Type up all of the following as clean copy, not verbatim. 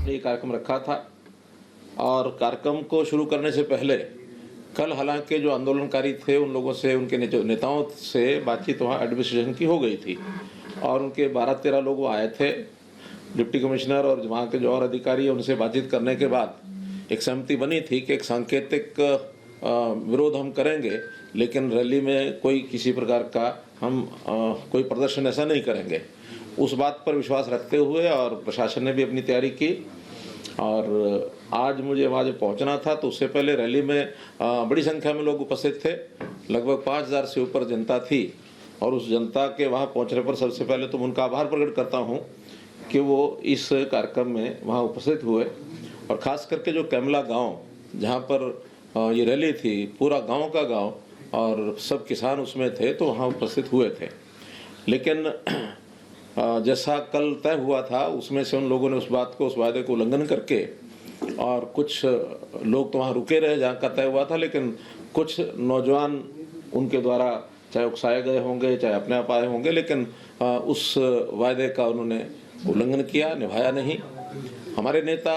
हमने ये कार्यक्रम रखा था और कार्यक्रम को शुरू करने से पहले कल हालांकि जो आंदोलनकारी थे उन लोगों से, उनके नेताओं से बातचीत वहाँ एडमिनिस्ट्रेशन की हो गई थी और उनके 12-13 लोग वो आए थे, डिप्टी कमिश्नर और वहाँ के जो और अधिकारी हैं उनसे बातचीत करने के बाद एक सहमति बनी थी कि एक सांकेतिक विरोध हम करेंगे, लेकिन रैली में कोई किसी प्रकार का हम कोई प्रदर्शन ऐसा नहीं करेंगे। उस बात पर विश्वास रखते हुए और प्रशासन ने भी अपनी तैयारी की और आज मुझे वहाँ जब पहुँचना था तो उससे पहले रैली में बड़ी संख्या में लोग उपस्थित थे, लगभग 5000 से ऊपर जनता थी और उस जनता के वहाँ पहुँचने पर सबसे पहले तो उनका आभार प्रकट करता हूँ कि वो इस कार्यक्रम में वहाँ उपस्थित हुए और ख़ास करके जो कैमला गांव जहाँ पर ये रैली थी, पूरा गांव का गांव और सब किसान उसमें थे तो वहाँ उपस्थित हुए थे। लेकिन जैसा कल तय हुआ था उसमें से उन लोगों ने उस बात को, उस वायदे को उल्लंघन करके और कुछ लोग तो वहाँ रुके रहे जहाँ का तय हुआ था, लेकिन कुछ नौजवान उनके द्वारा चाहे उकसाए गए होंगे चाहे अपने आप आए होंगे, लेकिन उस वायदे का उन्होंने उल्लंघन किया, निभाया नहीं। हमारे नेता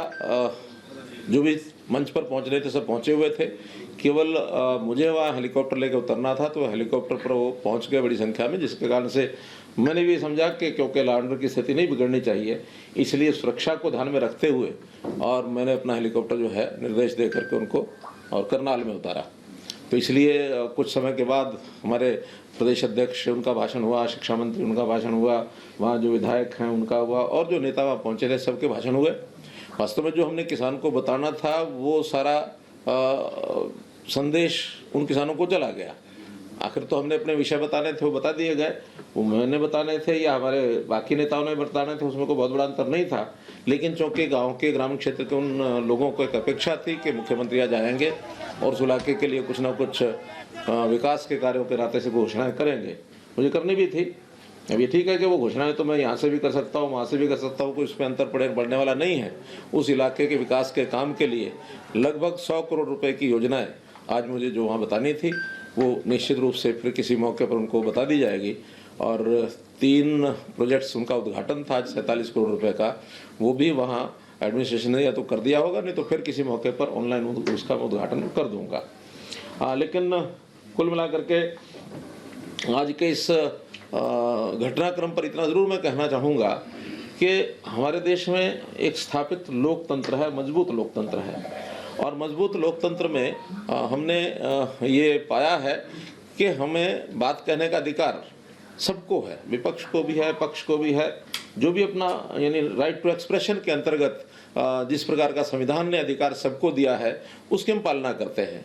जो भी मंच पर पहुंच रहे थे सब पहुंचे हुए थे, केवल मुझे वहाँ हेलीकॉप्टर लेकर उतरना था तो हेलीकॉप्टर पर वो पहुंच गए बड़ी संख्या में, जिसके कारण से मैंने भी समझा कि क्योंकि लॉ एंड ऑर्डर की स्थिति नहीं बिगड़नी चाहिए, इसलिए सुरक्षा को ध्यान में रखते हुए और मैंने अपना हेलीकॉप्टर जो है निर्देश दे करके उनको और करनाल में उतारा। तो इसलिए कुछ समय के बाद हमारे प्रदेश अध्यक्ष उनका भाषण हुआ, शिक्षा मंत्री उनका भाषण हुआ, वहाँ जो विधायक हैं उनका हुआ और जो नेता वहाँ पहुँचे थे सबके भाषण हुए। वास्तव में जो हमने किसान को बताना था वो सारा संदेश उन किसानों को चला गया। आखिर तो हमने अपने विषय बताने थे वो बता दिए गए, वो मैंने बताने थे या हमारे बाकी नेताओं ने बताने थे, उसमें कोई बहुत बड़ा अंतर नहीं था। लेकिन चूँकि गांव के ग्रामीण क्षेत्र के उन लोगों को एक अपेक्षा थी कि मुख्यमंत्री आज आएंगे और उस इलाके के लिए कुछ ना कुछ विकास के कार्यों के नाते से घोषणाएँ करेंगे, मुझे करनी भी थी। अब ये ठीक है कि वो घोषणाएं तो मैं यहाँ से भी कर सकता हूँ, वहाँ से भी कर सकता हूँ, कोई उसमें अंतर बढ़ने वाला नहीं है। उस इलाके के विकास के काम के लिए लगभग 100 करोड़ रुपए की योजनाएं आज मुझे जो वहाँ बतानी थी वो निश्चित रूप से फिर किसी मौके पर उनको बता दी जाएगी। और 3 प्रोजेक्ट्स उनका उद्घाटन था आज 47 करोड़ रुपये का, वो भी वहाँ एडमिनिस्ट्रेशन ने या तो कर दिया होगा, नहीं तो फिर किसी मौके पर ऑनलाइन उसका मैं उद्घाटन कर दूँगा। लेकिन कुल मिलाकर के आज के इस घटनाक्रम पर इतना ज़रूर मैं कहना चाहूँगा कि हमारे देश में एक स्थापित लोकतंत्र है, मजबूत लोकतंत्र है और मजबूत लोकतंत्र में हमने ये पाया है कि हमें बात कहने का अधिकार सबको है, विपक्ष को भी है, पक्ष को भी है। जो भी अपना यानी राइट टू एक्सप्रेशन के अंतर्गत जिस प्रकार का संविधान ने अधिकार सबको दिया है उसकी हम पालना करते हैं।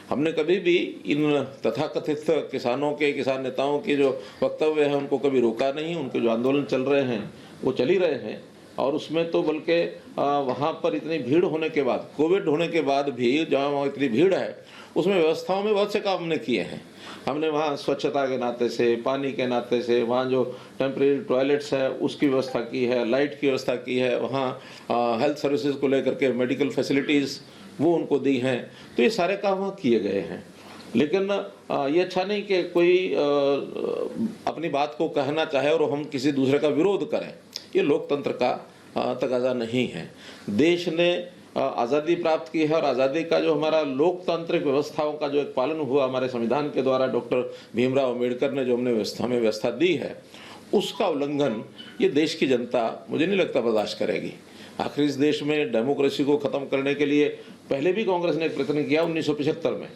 हमने कभी भी इन तथाकथित किसानों के, किसान नेताओं के जो वक्तव्य हैं उनको कभी रोका नहीं। उनके जो आंदोलन चल रहे हैं वो चल ही रहे हैं और उसमें तो बल्कि वहाँ पर इतनी भीड़ होने के बाद, कोविड होने के बाद भी जहाँ वहाँ इतनी भीड़ है उसमें व्यवस्थाओं में बहुत से काम हमने किए हैं। हमने वहाँ स्वच्छता के नाते से, पानी के नाते से, वहाँ जो टेम्परेरी टॉयलेट्स है उसकी व्यवस्था की है, लाइट की व्यवस्था की है, वहाँ हेल्थ सर्विसेज को लेकर के मेडिकल फैसिलिटीज़ वो उनको दी हैं। तो ये सारे काम वहाँ किए गए हैं। लेकिन ये अच्छा नहीं कि कोई अपनी बात को कहना चाहे और हम किसी दूसरे का विरोध करें, ये लोकतंत्र का तकाजा नहीं है। देश ने आज़ादी प्राप्त की है और आज़ादी का जो हमारा लोकतांत्रिक व्यवस्थाओं का जो एक पालन हुआ हमारे संविधान के द्वारा, डॉक्टर भीमराव अम्बेडकर ने जो हमने व्यवस्था दी है, उसका उल्लंघन ये देश की जनता मुझे नहीं लगता बर्दाश्त करेगी। आखिर इस देश में डेमोक्रेसी को ख़त्म करने के लिए पहले भी कांग्रेस ने एक प्रयत्न किया 1975 में,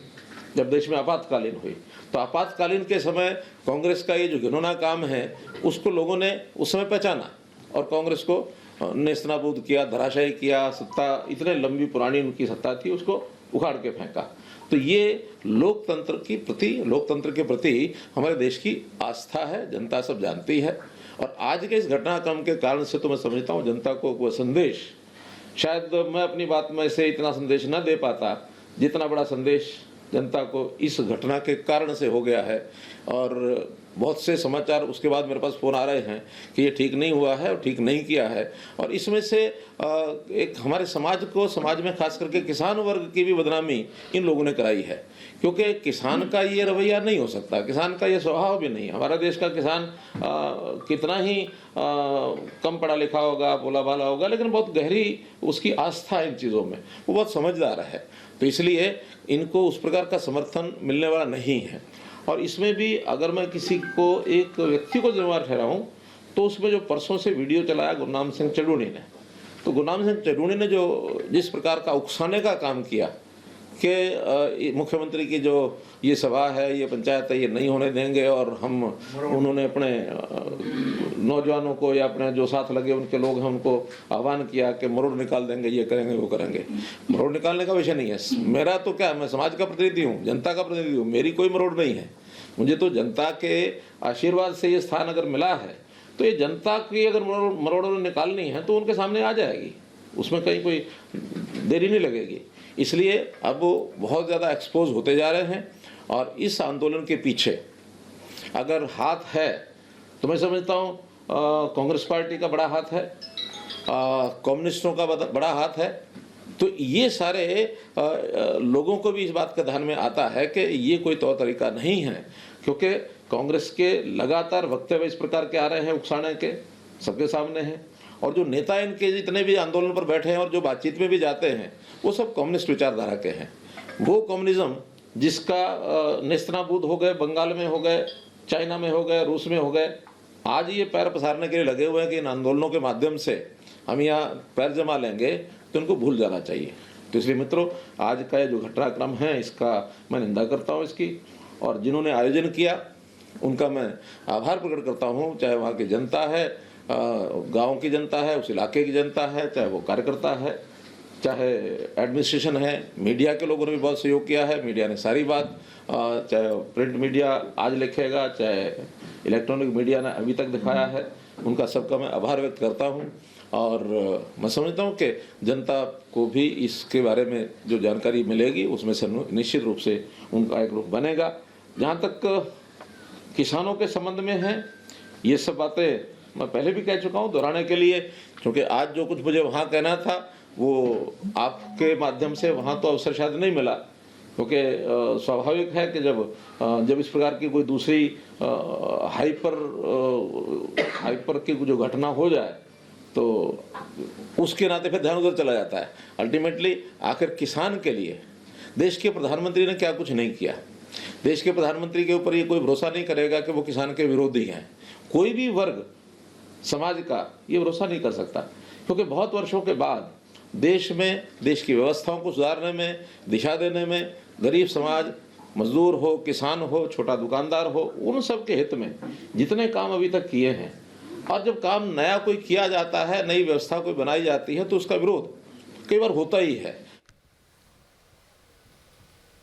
जब देश में आपातकालीन हुई। तो आपातकालीन के समय कांग्रेस का ये जो घिनौना काम है उसको लोगों ने उस समय पहचाना और कांग्रेस को नेस्तनाबूद किया, धराशायी किया। सत्ता इतने लंबी पुरानी उनकी सत्ता थी, उसको उखाड़ के फेंका। तो ये लोकतंत्र के प्रति हमारे देश की आस्था है, जनता सब जानती है। और आज के इस घटनाक्रम के कारण से तो मैं समझता हूँ जनता को वह संदेश, शायद मैं अपनी बात में से इतना संदेश न दे पाता जितना बड़ा संदेश जनता को इस घटना के कारण से हो गया है। और बहुत से समाचार उसके बाद मेरे पास फ़ोन आ रहे हैं कि ये ठीक नहीं हुआ है और ठीक नहीं किया है। और इसमें से एक हमारे समाज में खास करके किसान वर्ग की भी बदनामी इन लोगों ने कराई है, क्योंकि किसान का ये रवैया नहीं हो सकता, किसान का ये स्वभाव भी नहीं। हमारा देश का किसान कितना ही कम पढ़ा लिखा होगा, भोला भाला होगा, लेकिन बहुत गहरी उसकी आस्था इन चीज़ों में, वो बहुत समझदार है। तो इसलिए इनको उस प्रकार का समर्थन मिलने वाला नहीं है। और इसमें भी अगर मैं किसी को एक व्यक्ति को जिम्मेवार ठहराऊं तो उसमें जो परसों से वीडियो चलाया गुरनाम सिंह चढ़ूनी ने, तो गुरनाम सिंह चढ़ूनी ने जो जिस प्रकार का उकसाने का काम किया कि मुख्यमंत्री की जो ये सभा है, ये पंचायत है, ये नहीं होने देंगे, और हम उन्होंने अपने नौजवानों को या अपने जो साथ लगे उनके लोग हैं उनको आह्वान किया कि मरोड़ निकाल देंगे, ये करेंगे, वो करेंगे। मरोड़ निकालने का विषय नहीं है मेरा, तो क्या, मैं समाज का प्रतिनिधि हूँ, जनता का प्रतिनिधि हूँ, मेरी कोई मरोड़ नहीं है। मुझे तो जनता के आशीर्वाद से ये स्थान अगर मिला है, तो ये जनता की अगर मरोड़ निकालनी है तो उनके सामने आ जाएगी, उसमें कहीं कोई देरी नहीं लगेगी। इसलिए अब वो बहुत ज़्यादा एक्सपोज होते जा रहे हैं। और इस आंदोलन के पीछे अगर हाथ है तो मैं समझता हूँ कांग्रेस पार्टी का बड़ा हाथ है, कम्युनिस्टों का बड़ा हाथ है। तो ये सारे लोगों को भी इस बात का ध्यान में आता है कि ये कोई तौर तरीका नहीं है, क्योंकि कांग्रेस के लगातार वक्तव्य इस प्रकार के आ रहे हैं, उकसाने के सबके सामने हैं। और जो नेता इनके जितने भी आंदोलन पर बैठे हैं और जो बातचीत में भी जाते हैं, वो सब कम्युनिस्ट विचारधारा के हैं। वो कम्युनिज्म जिसका नेस्तनाबूद हो गए, बंगाल में हो गए, चाइना में हो गए, रूस में हो गए, आज ये पैर पसारने के लिए लगे हुए हैं कि इन आंदोलनों के माध्यम से हम यहाँ पैर जमा लेंगे, तो इनको भूल जाना चाहिए। तो इसलिए मित्रों, आज का जो घटनाक्रम है इसका मैं निंदा करता हूँ इसकी, और जिन्होंने आयोजन किया उनका मैं आभार प्रकट करता हूँ, चाहे वहाँ की जनता है, गांव की जनता है, उस इलाके की जनता है, चाहे वो कार्यकर्ता है, चाहे एडमिनिस्ट्रेशन है, मीडिया के लोगों ने भी बहुत सहयोग किया है। मीडिया ने सारी बात, चाहे प्रिंट मीडिया आज लिखेगा, चाहे इलेक्ट्रॉनिक मीडिया ने अभी तक दिखाया है, उनका सबका मैं आभार व्यक्त करता हूँ। और मैं समझता हूँ कि जनता को भी इसके बारे में जो जानकारी मिलेगी उसमें से निश्चित रूप से उनका एक रुख बनेगा। जहाँ तक किसानों के संबंध में है, ये सब बातें मैं पहले भी कह चुका हूँ, दोहराने के लिए, क्योंकि आज जो कुछ मुझे वहाँ कहना था वो आपके माध्यम से वहाँ तो अवसर शायद नहीं मिला, क्योंकि स्वाभाविक है कि जब इस प्रकार की कोई दूसरी हाइपर की जो घटना हो जाए तो उसके नाते फिर ध्यान उधर चला जाता है। अल्टीमेटली आखिर किसान के लिए देश के प्रधानमंत्री ने क्या कुछ नहीं किया। देश के प्रधानमंत्री के ऊपर ये कोई भरोसा नहीं करेगा कि वो किसान के विरोधी हैं। कोई भी वर्ग समाज का ये भरोसा नहीं कर सकता, क्योंकि बहुत वर्षों के बाद देश में देश की व्यवस्थाओं को सुधारने में, दिशा देने में, गरीब समाज, मजदूर हो, किसान हो, छोटा दुकानदार हो, उन सब के हित में जितने काम अभी तक किए हैं, और जब काम नया कोई किया जाता है, नई व्यवस्था कोई बनाई जाती है, तो उसका विरोध कई बार होता ही है।